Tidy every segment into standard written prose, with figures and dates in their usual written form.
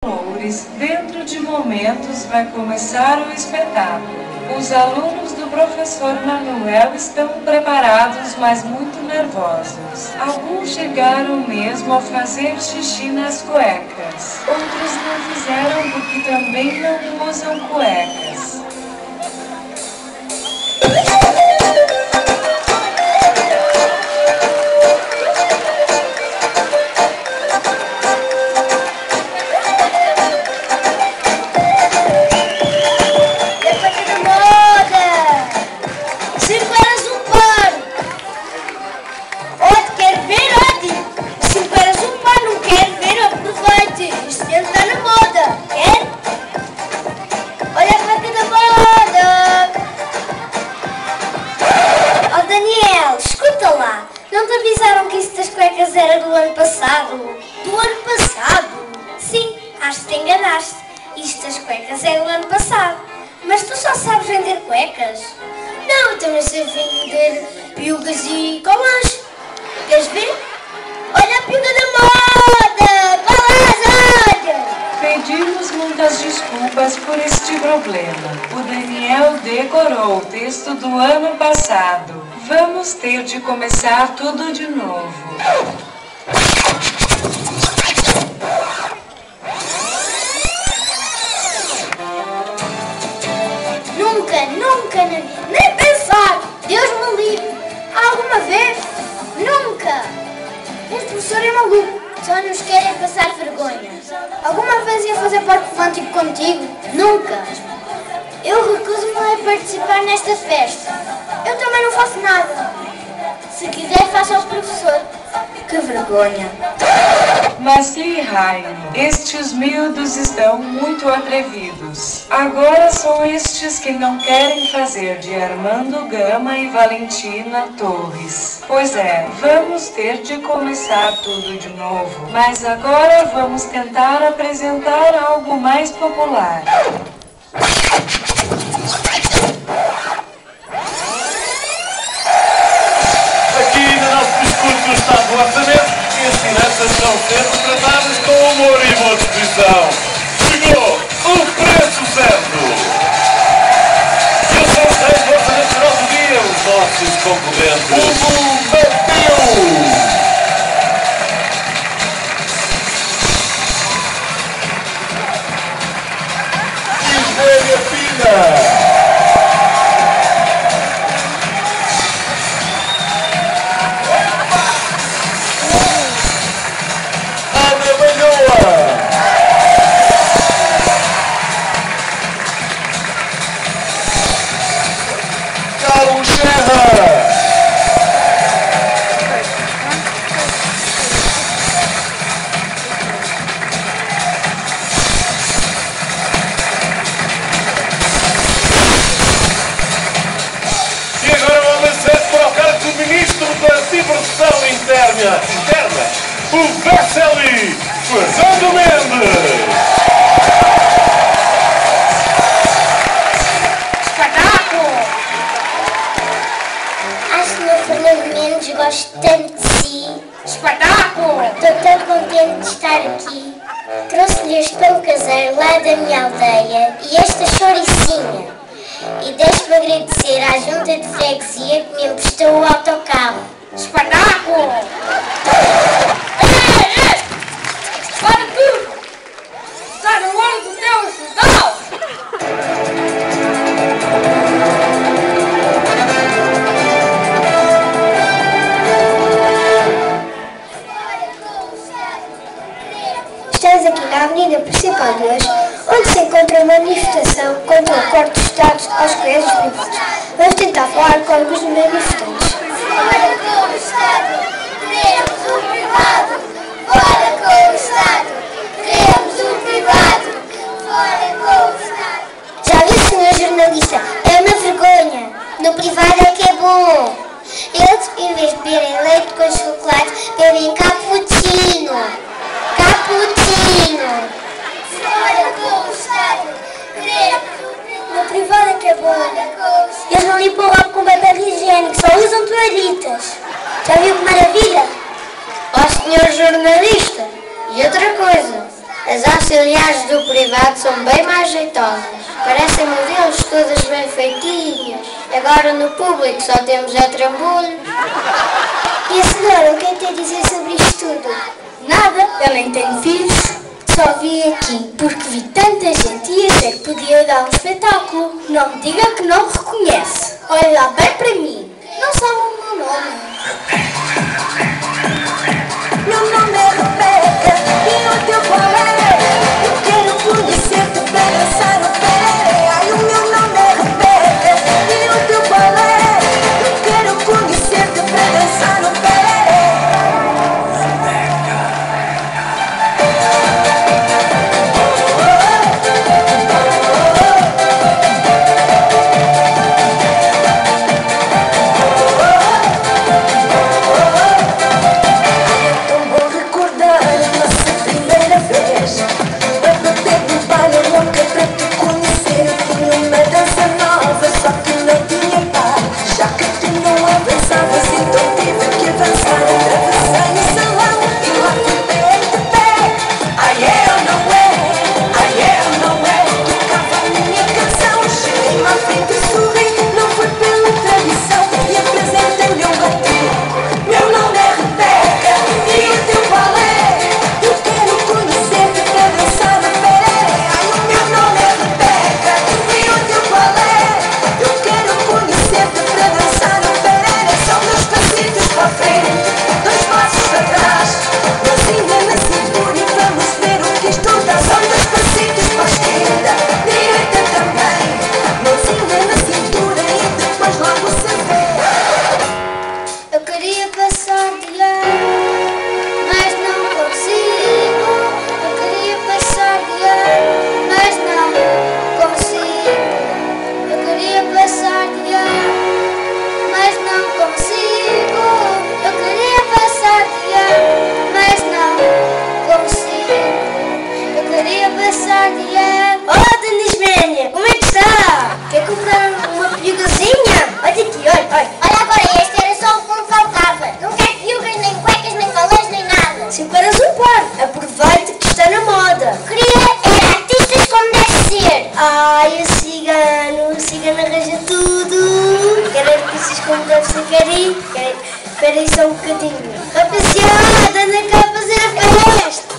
Loures, dentro de momentos vai começar o espetáculo. Os alunos do professor Manuel estão preparados, mas muito nervosos. Alguns chegaram mesmo a fazer xixi nas cuecas. Outros não fizeram porque também não usam cuecas. Não te avisaram que isso das cuecas era do ano passado? Do ano passado? Sim, acho que te enganaste. Isto das cuecas é do ano passado. Mas tu só sabes vender cuecas? Não, eu também sei vender piugas e colãs. Queres ver? Olha a piuga da moda! Olha! Pedimos muitas desculpas por este problema. O Daniel decorou o texto do ano passado. Vamos ter de começar tudo de novo. Nunca na vida, nem pensar! Deus me livre! Alguma vez? Nunca! Este professor é maluco, só nos querem passar vergonha. Alguma vez ia fazer parte romântico contigo? Nunca! Eu recuso-me a participar nesta festa. Eu também não faço nada. Se quiser, faça ao professor. Que vergonha. Mas que raio! Estes miúdos estão muito atrevidos. Agora são estes que não querem fazer de Armando Gama e Valentina Torres. Pois é, vamos ter de começar tudo de novo. Mas agora vamos tentar apresentar algo mais popular. Está do orçamento e as finanças estão sendo tratadas com humor e boa disposição. Chegou o preço certo! E os sorteios do orçamento geral do dia, os nossos concorrentes. O mundo bateu! E velha fina! Diversão interna, o Vesely Fernando Mendes. Espetáculo! Acho que o Fernando Mendes gosta tanto de si. Espetáculo! Estou tão contente de estar aqui. Trouxe-lhe este pão caseiro lá da minha aldeia e esta chouricinha. E deixe-me agradecer à junta de freguesia que me emprestou o autocarro. Espetáculo! Ei! Para tudo! Está na hora do teu hospital! Estamos aqui na avenida principal de hoje, onde se encontra uma manifestação contra o corte dos Estados aos colégios privados. Vamos tentar falar com alguns dos manifestantes. Fora com o Estado, queremos o privado. Fora com o Estado, queremos o privado. Fora com o Estado. Já viu, senhor jornalista? É uma vergonha. No privado é que é bom. Eles, em vez de beberem leite com chocolate, bebem cappuccino. Cappuccino. Fora com o Estado, queremos o privado. No privado é que é bom. Eles não limpam logo com papel higiênico, só usam toalhitas. Já viu que maravilha? Ó senhor jornalista, e outra coisa, As auxiliares do privado são bem mais jeitosas. Parecem modelos todas bem feitinhas. Agora no público só temos trambolhos. E a senhora, o que é que tem a dizer sobre isto tudo? Nada, eu nem tenho filhos. Só vim aqui porque vi tanta gente e achei que podia dar um espetáculo. Não me diga que não me reconhece. Olha lá bem para mim. Não sabe o meu nome. Meu nome é Rebeca e o teu qual é? Eu quero conhecer-te para dançar o pé. Ai, o meu nome é Rebeca e o teu qual é? Eu quero conhecer-te para dançar o pé. Ai, o cigano arranja tudo. Quero artistas como deve ser, espera aí só um bocadinho. Rapaziada, anda cá a fazer a festa.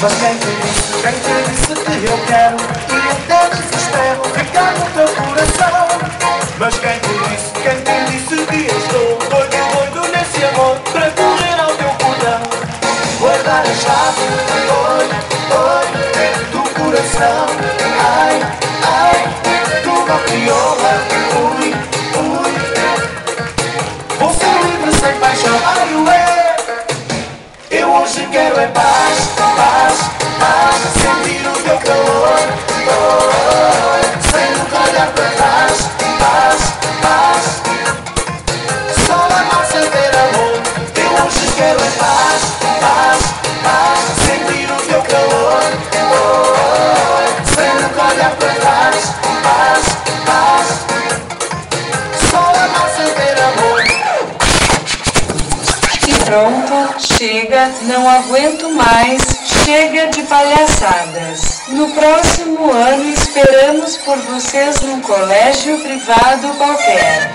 Mas quem te disse que eu quero e até desespero ficar no teu coração? Mas quem te disse que eu estou doido nesse amor para correr ao teu portão? Guardar a chave, do coração. Ai, ai, tua crioula, ui. Vou ser livre sem paixão, ai, ué. Eu hoje quero é paz, sentir o teu calor, sem nunca olhar para trás, só amar sem ter amor. Eu hoje quero é paz, sentir o teu calor, sem nunca olhar para trás, só amar sem ter amor. E pronto, chega, não aguento mais, chega de palhaçadas. No próximo ano esperamos por vocês num colégio privado qualquer.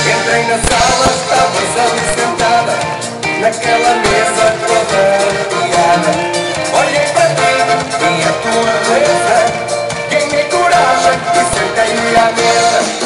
Entrei na sala, estavas ali sentada, naquela mesa toda arrepiada. Olhei para ti e a tua beleza, ganhei coragem e sentei-me à mesa.